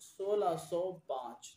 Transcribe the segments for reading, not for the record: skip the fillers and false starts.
1605।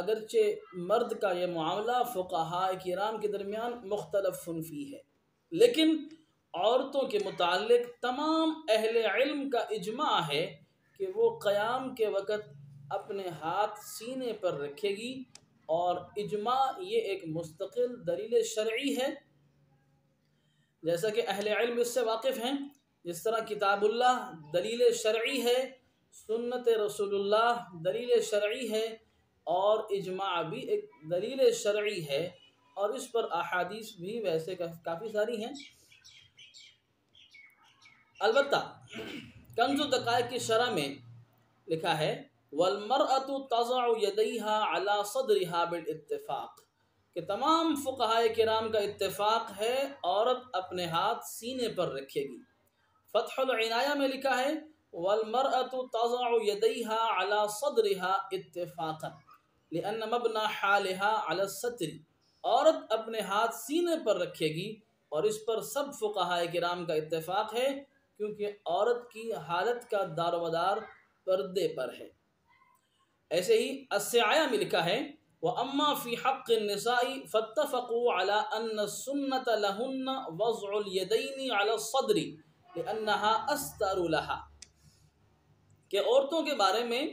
اگرچہ مرد کا یہ معاملہ فقہاء کرام کے درمیان مختلف فی ہے، لیکن عورتوں کے متعلق تمام اہل علم کا اجماع ہے کہ وہ قیام کے وقت اپنے ہاتھ سینے پر رکھے گی، اور اجماع یہ ایک مستقل دلیل شرعی ہے، جیسا کہ اہل علم اس سے واقف ہیں۔ جس طرح کتاب اللہ دلیل شرعی ہے، سنت رسول اللہ دلیل شرعی ہے، اور اجماع بھی ایک دلیل شرعی ہے، اور اس پر احادیث بھی ویسے کافی ساری ہیں۔ البتہ کنز الدقائق کی شرح میں لکھا ہے وَالْمَرْأَةُ تَضَعُ يَدَيْهَا عَلَى صَدْرِهَا بِالْاتِّفَاق، کہ تمام فقہاء کرام کا اتفاق ہے عورت اپنے ہاتھ سینے پر رکھے گی۔ فتح العنایہ میں لکھا ہے وَالْمَرْأَةُ تَضَعُ يَدَيْهَا عَلَى صَدْرِهَا اتِّفَاقًا لِأَنَّ مَبْنَى حَالِهَا عَلَى السَّتْرِ، عورت اپنے ہاتھ سینے پر رکھے گی، اور اس پر سب فقہاء کرام کا اتفاق ہے، کیونکہ عورت کی حالت کا دار و مدار پردے پر ہے۔ ایسے ہی السعیہ میں لکھا ہے وَأَمَّا فِي حَقِّ النِّسَاءِ فَاتَّفَقُوا عَلَىٰ أَنَّ السُّنَّةَ لَهُنَّ وَضْعُ الْيَدَيْنِ عَلَى الصَّدْرِ لِأَنَّهَا أَسْتَرُ لَهَا، کہ عورتوں کے بارے میں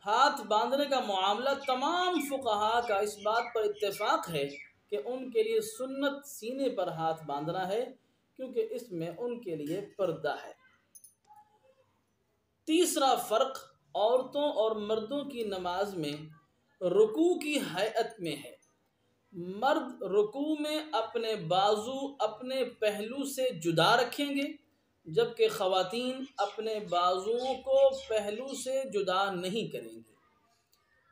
ہاتھ باندھنے کا معاملہ تمام فقہاء کا اس بات پر اتفاق ہے کہ ان کے لیے سنت سینے پر ہاتھ باندھنا ہے، کیونکہ اس میں ان کے لیے پردہ ہے۔ تیسرا فرق عورتوں اور مردوں کی نماز میں رکوع کی ہیئت میں ہے۔ مرد رکوع میں اپنے بازو اپنے پہلو سے جدا رکھیں گے، جبکہ خواتین اپنے بازوؤں کو پہلو سے جدا نہیں کریں گی۔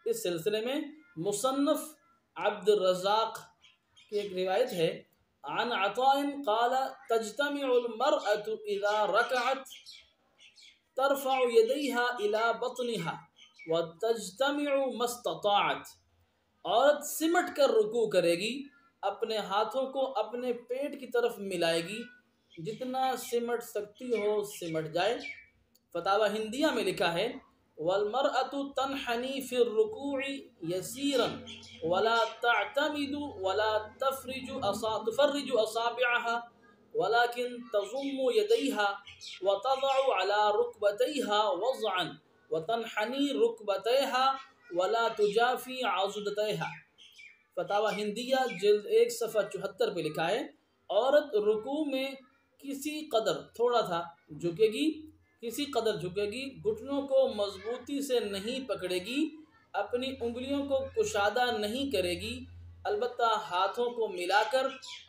اس سلسلے میں مصنف عبد الرزاق کی ایک روایت ہے عن عطاء قال تجتمع المرأة اذا ركعت ترفع يديها الى بطنها وتجتمع ما استطاعت، عورت سمٹ کر رکوع کرے گی، اپنے ہاتھوں کو اپنے پیٹ کی طرف ملائے گی، جتنا سمٹ سکتی ہو سمٹ جائے۔ فتاوی ہندیہ میں لکھا ہے وَالْمَرْأَةُ تَنْحَنِي فِي الرُّكُوعِ يَسِيرًا وَلَا تَعْتَمِدُ وَلَا تَفْرِجُ أَصَابِعَهَا وَلَكِنْ تَضُمُّ يَدَيْهَا وَتَضَعُ عَلَى رُكْبَتَيْهَا وَضْعًا وَتَنْحَنِي رُكْبَتَيْهَا وَلَا تُجَافِي عَضُدَتَيْهَا۔ فتاوی ہندیہ جلد 1 صفحہ 74 پہ لکھا ہے عورت رکوع میں کسی قدر تھوڑا تھا جھکے گی، کسی قدر جھکے گی، گھٹنوں کو مضبوطی سے نہیں پکڑے گی، اپنی انگلیوں کو کشادہ نہیں کرے گی، البتہ ہاتھوں کو ملا کر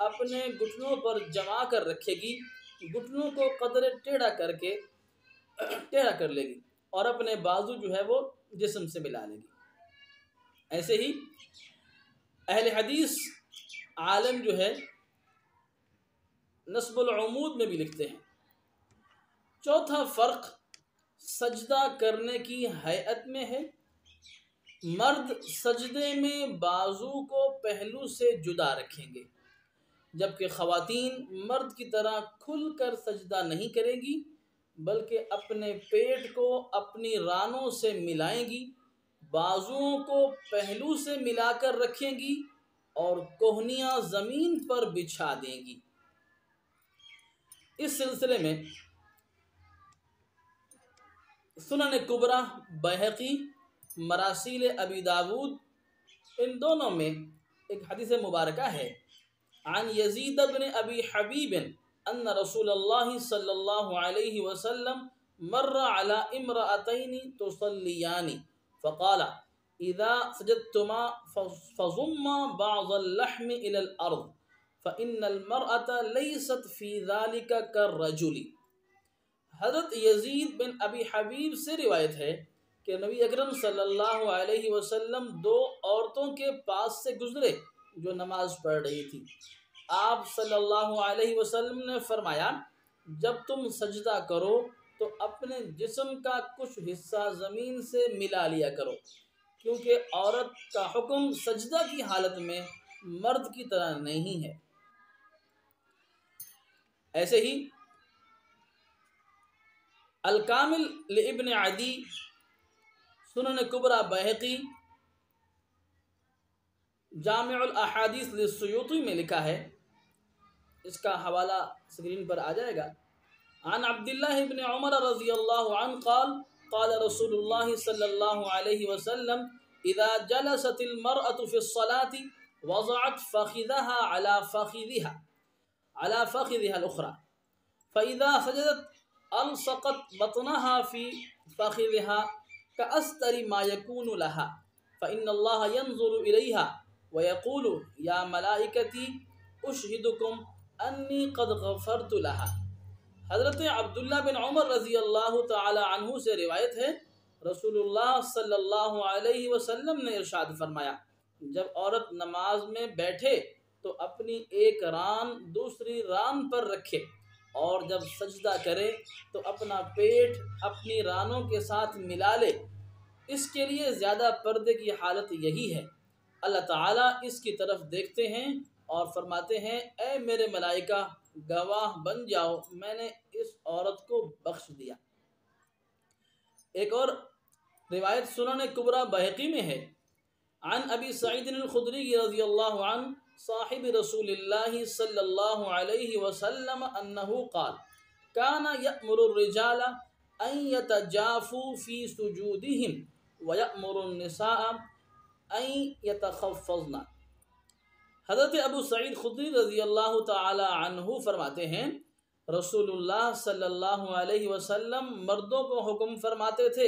اپنے گھٹنوں پر جما کر رکھے گی، گھٹنوں کو قدر ٹیڑھا کر لے گی، اور اپنے بازو جو ہے وہ جسم سے ملا لے گی۔ ایسے ہی اہل حدیث عالم جو ہے نصب العمود میں بھی لکھتے ہیں۔ چوتھا فرق سجدہ کرنے کی ہیئت میں ہے۔ مرد سجدے میں بازو کو پہلو سے جدا رکھیں گے، جبکہ خواتین مرد کی طرح کھل کر سجدہ نہیں کریں گی، بلکہ اپنے پیٹ کو اپنی رانوں سے ملائیں گی، بازوؤں کو پہلو سے ملا کر رکھیں گی، اور کوہنیاں زمین پر بچھا دیں گی۔ اس سلسلے میں سنن کبریٰ بیہقی، مراسیل ابی داود، ان دونوں میں ایک حدیث مبارکہ ہے عن یزید بن ابی حبیب ان رسول اللہ صلی اللہ علیہ وسلم مر على امرأتین تصلیان فقال اذا سجدتما فضما بعض اللحم الى الارض فإن المرأة ليست في ذلك كالرجل۔ حضرت یزید بن ابی حبیب سے روایت ہے کہ نبی اکرم صلی اللہ علیہ وسلم 2 عورتوں کے پاس سے گزرے جو نماز پڑھ رہی تھی۔ آپ صلی اللہ علیہ وسلم نے فرمایا جب تم سجدہ کرو تو اپنے جسم کا کچھ حصہ زمین سے ملا لیا کرو، کیونکہ عورت کا حکم سجدہ کی حالت میں مرد کی طرح نہیں ہے۔ ایسے ہی الکامل لابن عدی، سنن کبریٰ بیہقی، جامع الاحادیث للسیوطی میں لکھا ہے، اس کا حوالہ اسکرین پر آ جائے گا۔ عن عبداللہ بن عمر رضی اللہ عنہ قال قال رسول اللہ صلی اللہ علیہ وسلم اذا جلست المرأة في الصلاة وضعت فخذها على فخذها الأخرى فإذا سجدت ألصقت بطنها في فخذها كأستر ما يكون لها فإن الله ينظر إليها ويقول يا ملائكتي أشهدكم أني قد غفرت لها۔ حضرت عبداللہ بن عمر رضی اللہ تعالی عنہ سے روایت ہے، رسول اللہ صلی اللہ علیہ وسلم نے ارشاد فرمایا، جب عورت نماز میں بیٹھے تو اپنی ایک ران دوسری ران پر رکھے، اور جب سجدہ کرے تو اپنا پیٹ اپنی رانوں کے ساتھ ملا لے، اس کے لیے زیادہ پردے کی حالت یہی ہے۔ اللہ تعالیٰ اس کی طرف دیکھتے ہیں اور فرماتے ہیں، اے میرے ملائکہ گواہ بن جاؤ، میں نے اس عورت کو بخش دیا۔ ایک اور روایت سنن کبریٰ بہقی میں ہے، عن ابی سعید الخدری رضی اللہ عنہ صاحب رسول اللہ صلی اللہ علیہ وسلم انہ قال کان یأمر الرجال ان یتجافوا فی سجودہم ویأمر النساء ان یتخفضن۔ حضرت ابو سعید خدری رضی اللہ تعالی عنہ فرماتے ہیں، رسول اللہ صلی اللہ علیہ وسلم مردوں کو حکم فرماتے تھے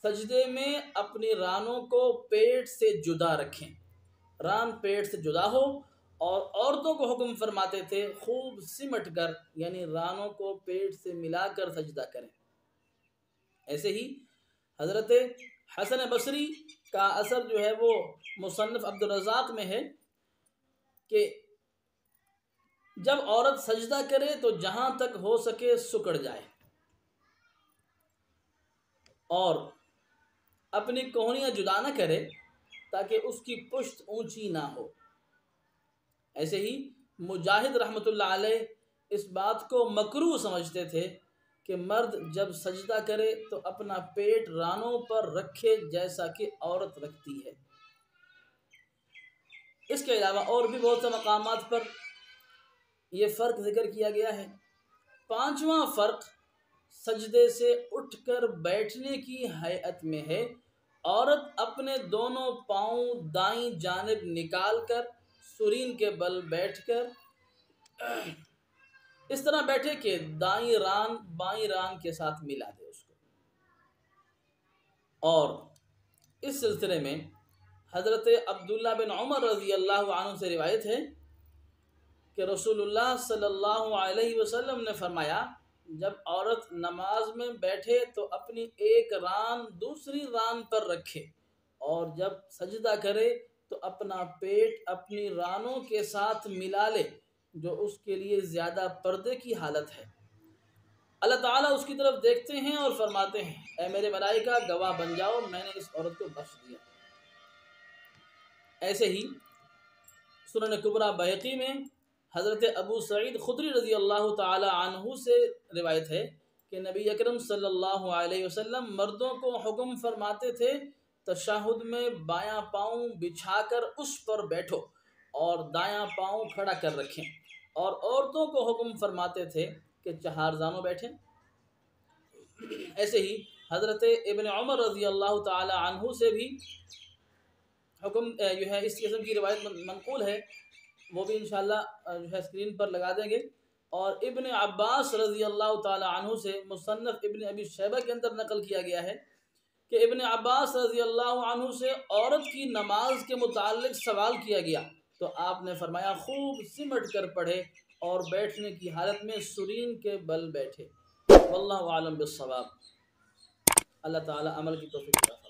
سجدے میں اپنی رانوں کو پیٹ سے جدا رکھیں، ران پیٹ سے جدا ہو، اور عورتوں کو حکم فرماتے تھے خوب سمٹ کر، یعنی رانوں کو پیٹ سے ملا کر سجدہ کریں۔ ایسے ہی حضرت حسن بصری کا اثر جو ہے وہ مصنف عبدالرزاق میں ہے کہ جب عورت سجدہ کرے تو جہاں تک ہو سکے سکڑ جائے اور اپنی کوہنیاں جدا نہ کرے تاکہ اس کی پشت اونچی نہ ہو۔ ایسے ہی مجاہد رحمۃ اللہ علیہ اس بات کو مکروہ سمجھتے تھے کہ مرد جب سجدہ کرے تو اپنا پیٹ رانوں پر رکھے جیسا کہ عورت رکھتی ہے۔ اس کے علاوہ اور بھی بہت سے مقامات پر یہ فرق ذکر کیا گیا ہے۔ پانچواں فرق سجدے سے اٹھ کر بیٹھنے کی ہیئت میں ہے۔ عورت اپنے دونوں پاؤں دائیں جانب نکال کر سرین کے بل بیٹھ کر اس طرح بیٹھے کہ دائیں ران بائیں ران کے ساتھ ملا دے اس کو۔ اور اس سلسلے میں حضرت عبداللہ بن عمر رضی اللہ عنہ سے روایت ہے کہ رسول اللہ صلی اللہ علیہ وسلم نے فرمایا، جب عورت نماز میں بیٹھے تو اپنی ایک ران دوسری ران پر رکھے، اور جب سجدہ کرے تو اپنا پیٹ اپنی رانوں کے ساتھ ملا لے، جو اس کے لیے زیادہ پردے کی حالت ہے۔ اللہ تعالیٰ اس کی طرف دیکھتے ہیں اور فرماتے ہیں، اے میرے ملائکہ گواہ بن جاؤ، میں نے اس عورت کو بخش دیا۔ ایسے ہی سنن کبریٰ بہقی میں حضرت ابو سعید خدری رضی اللہ تعالی عنہ سے روایت ہے کہ نبی اکرم صلی اللہ علیہ وسلم مردوں کو حکم فرماتے تھے تشہد میں بایاں پاؤں بچھا کر اس پر بیٹھو اور دایاں پاؤں کھڑا کر رکھیں، اور عورتوں کو حکم فرماتے تھے کہ چہار زانوں بیٹھیں۔ ایسے ہی حضرت ابن عمر رضی اللہ تعالی عنہ سے بھی حکم جو ہے اس قسم کی روایت منقول ہے، وہ بھی انشاءاللہ جو ہے اسکرین پر لگا دیں گے۔ اور ابن عباس رضی اللہ تعالی عنہ سے مصنف ابن ابی شیبہ کے اندر نقل کیا گیا ہے کہ ابن عباس رضی اللہ عنہ سے عورت کی نماز کے متعلق سوال کیا گیا تو آپ نے فرمایا خوب سمٹ کر پڑھے اور بیٹھنے کی حالت میں سرین کے بل بیٹھے۔ واللہ اعلم بالصواب۔ اللہ تعالی عمل کی توفیق عطا فرمائے۔